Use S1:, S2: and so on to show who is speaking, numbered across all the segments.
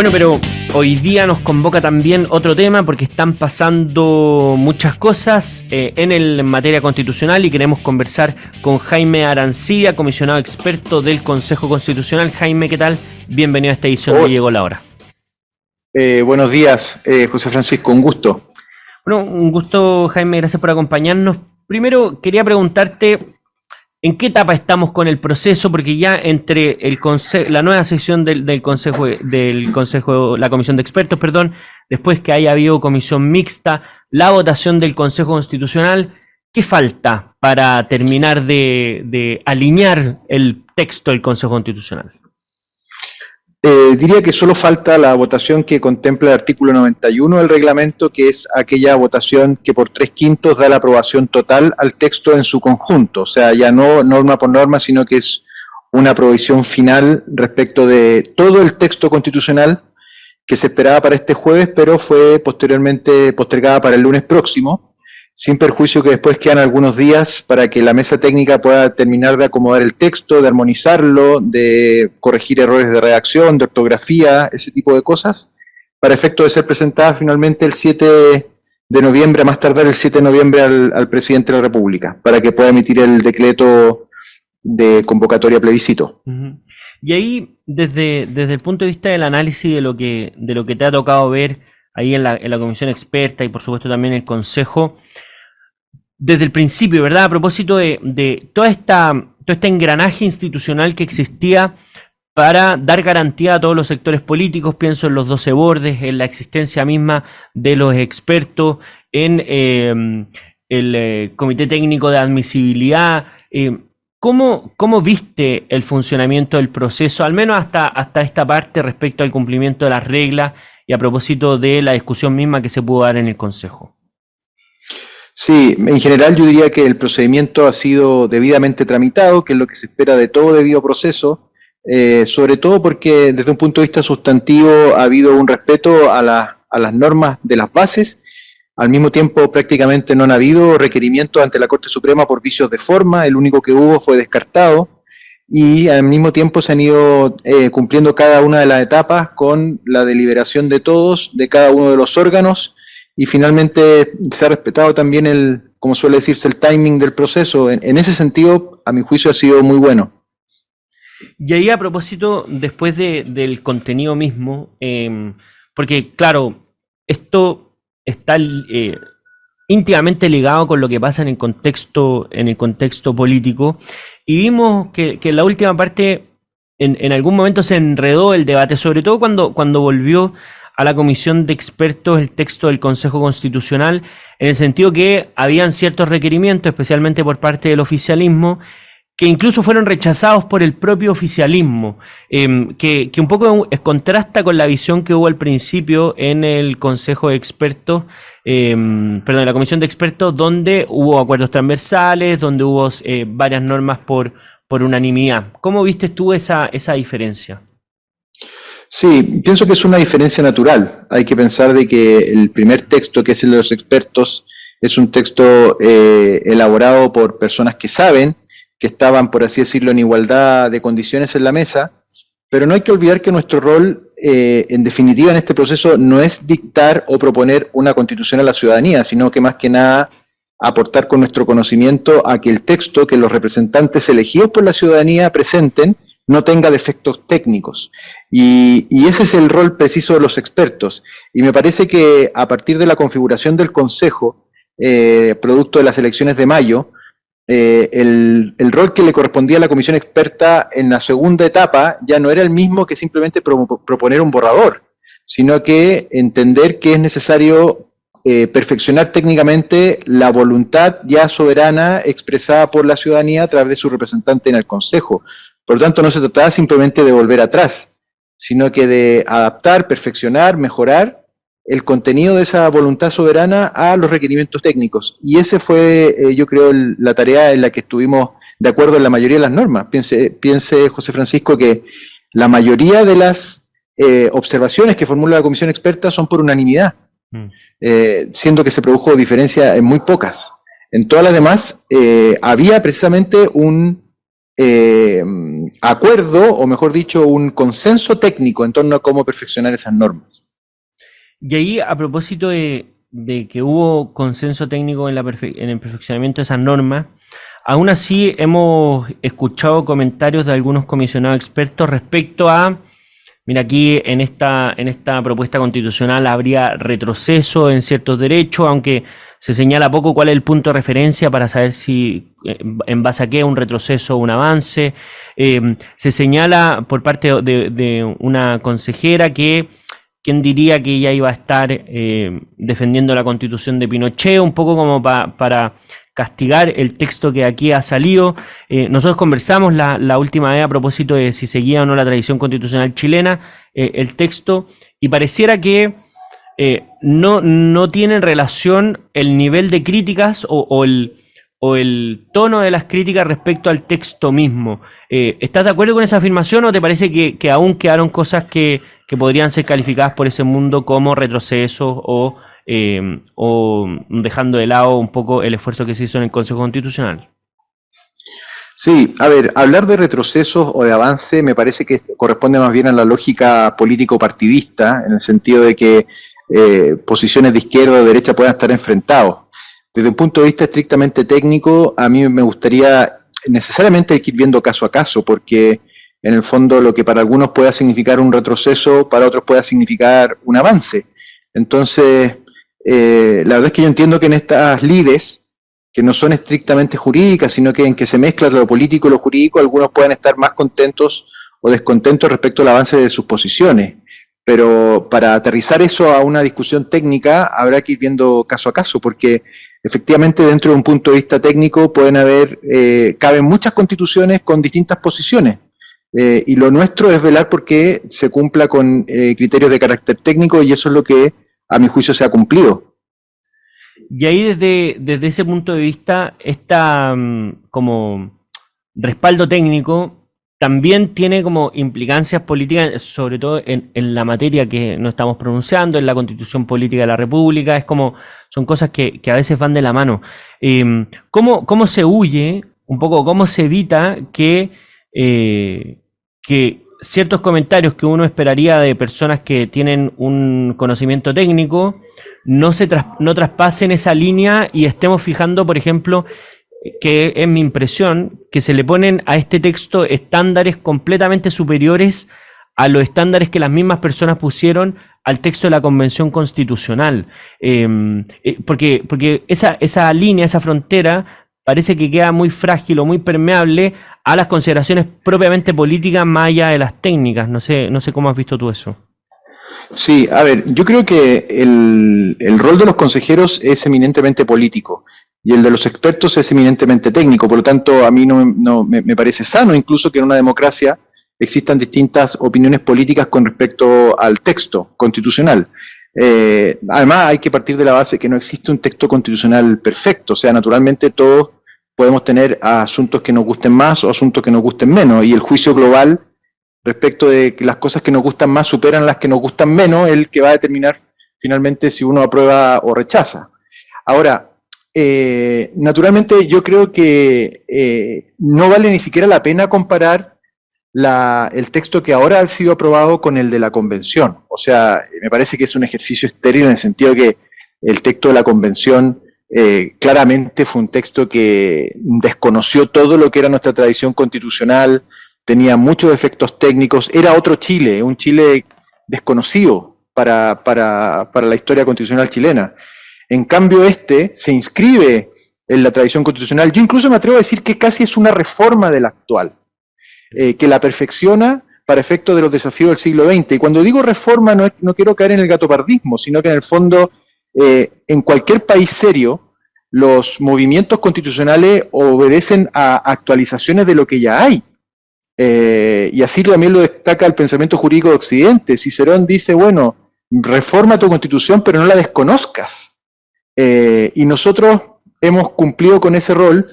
S1: Bueno, pero hoy día nos convoca también otro tema porque están pasando muchas cosas en materia constitucional y queremos conversar con Jaime Arancibia, comisionado experto del Consejo Constitucional. Jaime, ¿qué tal? Bienvenido a esta edición de Llegó la Hora.
S2: Buenos días, José Francisco, un gusto.
S1: Bueno, un gusto, Jaime, gracias por acompañarnos. Primero, quería preguntarte ¿en qué etapa estamos con el proceso? Porque ya entre la nueva sesión del Consejo, la Comisión de Expertos, perdón, después que haya habido comisión mixta, la votación del Consejo Constitucional, ¿qué falta para terminar de alinear el texto del Consejo Constitucional?
S2: Diría que solo falta la votación que contempla el artículo 91 del reglamento, que es aquella votación que por 3/5 da la aprobación total al texto en su conjunto. O sea, ya no norma por norma, sino que es una aprobación final respecto de todo el texto constitucional que se esperaba para este jueves, pero fue posteriormente postergada para el lunes próximo, sin perjuicio que después quedan algunos días para que la mesa técnica pueda terminar de acomodar el texto, de armonizarlo, de corregir errores de redacción, de ortografía, ese tipo de cosas, para efecto de ser presentada finalmente el 7 de noviembre, a más tardar el 7 de noviembre al presidente de la República, para que pueda emitir el decreto de convocatoria a plebiscito.
S1: Y ahí, desde el punto de vista del análisis de lo que te ha tocado ver ahí en la comisión experta y por supuesto también el Consejo, desde el principio, ¿verdad? A propósito de todo este engranaje institucional que existía para dar garantía a todos los sectores políticos, pienso en los 12 bordes, en la existencia misma de los expertos, en el Comité Técnico de Admisibilidad. ¿Cómo viste el funcionamiento del proceso, al menos hasta esta parte respecto al cumplimiento de las reglas y a propósito de la discusión misma que se pudo dar en el Consejo?
S2: Sí, en general yo diría que el procedimiento ha sido debidamente tramitado, que es lo que se espera de todo debido proceso, sobre todo porque desde un punto de vista sustantivo ha habido un respeto a las normas de las bases. Al mismo tiempo prácticamente no han habido requerimientos ante la Corte Suprema por vicios de forma, el único que hubo fue descartado, y al mismo tiempo se han ido cumpliendo cada una de las etapas con la deliberación de todos, de cada uno de los órganos, y finalmente se ha respetado también como suele decirse, el timing del proceso. En ese sentido, a mi juicio, ha sido muy bueno.
S1: Y ahí a propósito, después del contenido mismo, porque claro, esto está íntimamente ligado con lo que pasa en el contexto político, y vimos que en la última parte, en algún momento se enredó el debate, sobre todo cuando volvió a la comisión de expertos el texto del Consejo Constitucional, en el sentido que habían ciertos requerimientos, especialmente por parte del oficialismo, que incluso fueron rechazados por el propio oficialismo, que un poco contrasta con la visión que hubo al principio en el Consejo de Expertos, en la Comisión de Expertos, donde hubo acuerdos transversales, donde hubo varias normas por unanimidad. ¿Cómo viste tú esa diferencia?
S2: Sí, pienso que es una diferencia natural. Hay que pensar de que el primer texto, que es el de los expertos, es un texto elaborado por personas que saben, que estaban, por así decirlo, en igualdad de condiciones en la mesa, pero no hay que olvidar que nuestro rol, en definitiva, en este proceso, no es dictar o proponer una constitución a la ciudadanía, sino que más que nada aportar con nuestro conocimiento a que el texto que los representantes elegidos por la ciudadanía presenten no tenga defectos técnicos. Y ese es el rol preciso de los expertos. Y me parece que a partir de la configuración del Consejo, producto de las elecciones de mayo, el rol que le correspondía a la comisión experta en la segunda etapa ya no era el mismo que simplemente proponer un borrador, sino que entender que es necesario perfeccionar técnicamente la voluntad ya soberana expresada por la ciudadanía a través de su representante en el Consejo. Por lo tanto, no se trataba simplemente de volver atrás, sino que de adaptar, perfeccionar, mejorar el contenido de esa voluntad soberana a los requerimientos técnicos. Y ese fue, yo creo, la tarea en la que estuvimos de acuerdo en la mayoría de las normas. Piense José Francisco, que la mayoría de las observaciones que formula la comisión experta son por unanimidad, siendo que se produjo diferencia en muy pocas. En todas las demás había precisamente un acuerdo, o mejor dicho, un consenso técnico en torno a cómo perfeccionar esas normas.
S1: Y ahí, a propósito de que hubo consenso técnico en en el perfeccionamiento de esas normas, aún así hemos escuchado comentarios de algunos comisionados expertos respecto a, mira, aquí en esta propuesta constitucional habría retroceso en ciertos derechos, aunque se señala poco cuál es el punto de referencia para saber si en base a qué un retroceso o un avance. Se señala por parte de una consejera que quién diría que ella iba a estar defendiendo la constitución de Pinochet, un poco como para castigar el texto que aquí ha salido. Nosotros conversamos la última vez a propósito de si seguía o no la tradición constitucional chilena, el texto, y pareciera que no tiene relación el nivel de críticas o el tono de las críticas respecto al texto mismo. ¿Estás de acuerdo con esa afirmación o te parece que aún quedaron cosas que podrían ser calificadas por ese mundo como retrocesos o dejando de lado un poco el esfuerzo que se hizo en el Consejo Constitucional?
S2: Sí, a ver, hablar de retrocesos o de avance me parece que corresponde más bien a la lógica político-partidista, en el sentido de que posiciones de izquierda o de derecha puedan estar enfrentados. Desde un punto de vista estrictamente técnico, a mí me gustaría necesariamente ir viendo caso a caso, porque en el fondo lo que para algunos pueda significar un retroceso, para otros pueda significar un avance. Entonces, la verdad es que yo entiendo que en estas lides, que no son estrictamente jurídicas, sino que en que se mezcla lo político y lo jurídico, algunos puedan estar más contentos o descontentos respecto al avance de sus posiciones. Pero para aterrizar eso a una discusión técnica, habrá que ir viendo caso a caso, porque efectivamente dentro de un punto de vista técnico caben muchas constituciones con distintas posiciones. Y lo nuestro es velar porque se cumpla con criterios de carácter técnico, y eso es lo que a mi juicio se ha cumplido.
S1: Y ahí desde ese punto de vista, esta como respaldo técnico también tiene como implicancias políticas, sobre todo en la materia que nos estamos pronunciando, en la Constitución Política de la República. Es como, son cosas que a veces van de la mano. ¿Cómo se huye, un poco, cómo se evita que ciertos comentarios que uno esperaría de personas que tienen un conocimiento técnico no traspasen esa línea y estemos fijando, por ejemplo, que es mi impresión, que se le ponen a este texto estándares completamente superiores a los estándares que las mismas personas pusieron al texto de la Convención Constitucional? Porque esa línea, esa frontera, parece que queda muy frágil o muy permeable a las consideraciones propiamente políticas más allá de las técnicas. No sé cómo has visto tú eso.
S2: Sí, a ver, yo creo que el rol de los consejeros es eminentemente político y el de los expertos es eminentemente técnico. Por lo tanto, a mí me parece sano incluso que en una democracia existan distintas opiniones políticas con respecto al texto constitucional. Además, hay que partir de la base que no existe un texto constitucional perfecto. O sea, naturalmente todos podemos tener asuntos que nos gusten más o asuntos que nos gusten menos, y el juicio global respecto de que las cosas que nos gustan más superan las que nos gustan menos, el que va a determinar finalmente si uno aprueba o rechaza. Ahora, naturalmente yo creo que no vale ni siquiera la pena comparar el texto que ahora ha sido aprobado con el de la convención. O sea, me parece que es un ejercicio estéril en el sentido que el texto de la convención claramente fue un texto que desconoció todo lo que era nuestra tradición constitucional, tenía muchos efectos técnicos, era otro Chile, un Chile desconocido para la historia constitucional chilena. En cambio, este se inscribe en la tradición constitucional. Yo incluso me atrevo a decir que casi es una reforma de la actual, que la perfecciona para efectos de los desafíos del siglo XX. Y cuando digo reforma, no quiero caer en el gatopardismo, sino que en el fondo, en cualquier país serio, los movimientos constitucionales obedecen a actualizaciones de lo que ya hay. Y así también lo destaca el pensamiento jurídico de Occidente. Cicerón dice, bueno, reforma tu constitución, pero no la desconozcas. Y nosotros hemos cumplido con ese rol,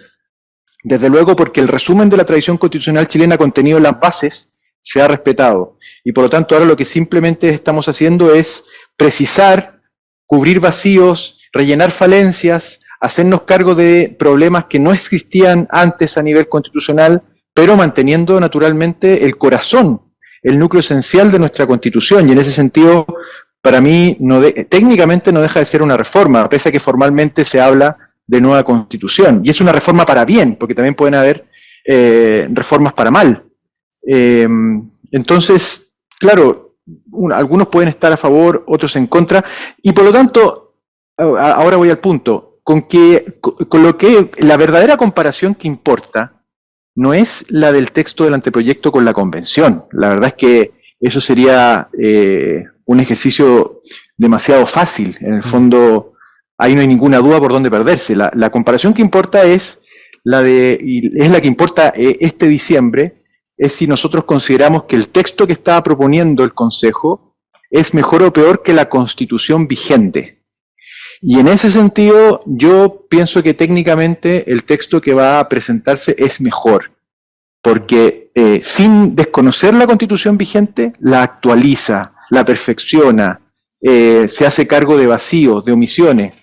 S2: desde luego porque el resumen de la tradición constitucional chilena contenido en las bases se ha respetado. Y por lo tanto ahora lo que simplemente estamos haciendo es precisar, cubrir vacíos, rellenar falencias, hacernos cargo de problemas que no existían antes a nivel constitucional, pero manteniendo naturalmente el corazón, el núcleo esencial de nuestra Constitución, y en ese sentido, para mí, técnicamente no deja de ser una reforma, pese a que formalmente se habla de nueva Constitución, y es una reforma para bien, porque también pueden haber reformas para mal. Entonces, claro, algunos pueden estar a favor, otros en contra, y por lo tanto, ahora voy al punto, con lo que la verdadera comparación que importa no es la del texto del anteproyecto con la convención. La verdad es que eso sería un ejercicio demasiado fácil. En el fondo, ahí no hay ninguna duda por dónde perderse. La comparación que importa es es la que importa este diciembre, es si nosotros consideramos que el texto que estaba proponiendo el Consejo es mejor o peor que la Constitución vigente. Y en ese sentido, yo pienso que técnicamente el texto que va a presentarse es mejor, porque sin desconocer la Constitución vigente, la actualiza, la perfecciona, se hace cargo de vacíos, de omisiones.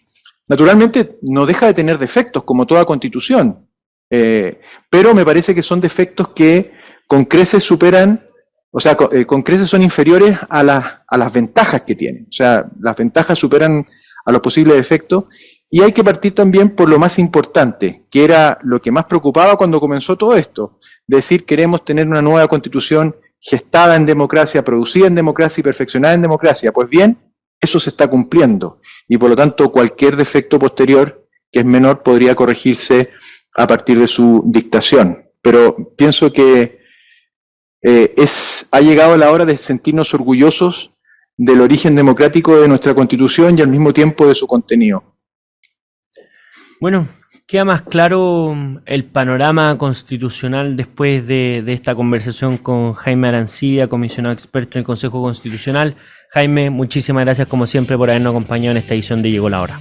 S2: Naturalmente, no deja de tener defectos, como toda Constitución, pero me parece que son defectos que con creces superan, o sea, con creces son inferiores a las ventajas que tienen. O sea, las ventajas superan a los posibles efectos, y hay que partir también por lo más importante, que era lo que más preocupaba cuando comenzó todo esto, decir queremos tener una nueva Constitución gestada en democracia, producida en democracia y perfeccionada en democracia. Pues bien, eso se está cumpliendo, y por lo tanto cualquier defecto posterior que es menor podría corregirse a partir de su dictación. Pero pienso que ha llegado la hora de sentirnos orgullosos del origen democrático de nuestra Constitución y al mismo tiempo de su contenido.
S1: Bueno, queda más claro el panorama constitucional después de esta conversación con Jaime Arancibia, comisionado experto en el Consejo Constitucional. Jaime, muchísimas gracias como siempre por habernos acompañado en esta edición de Llegó la Hora.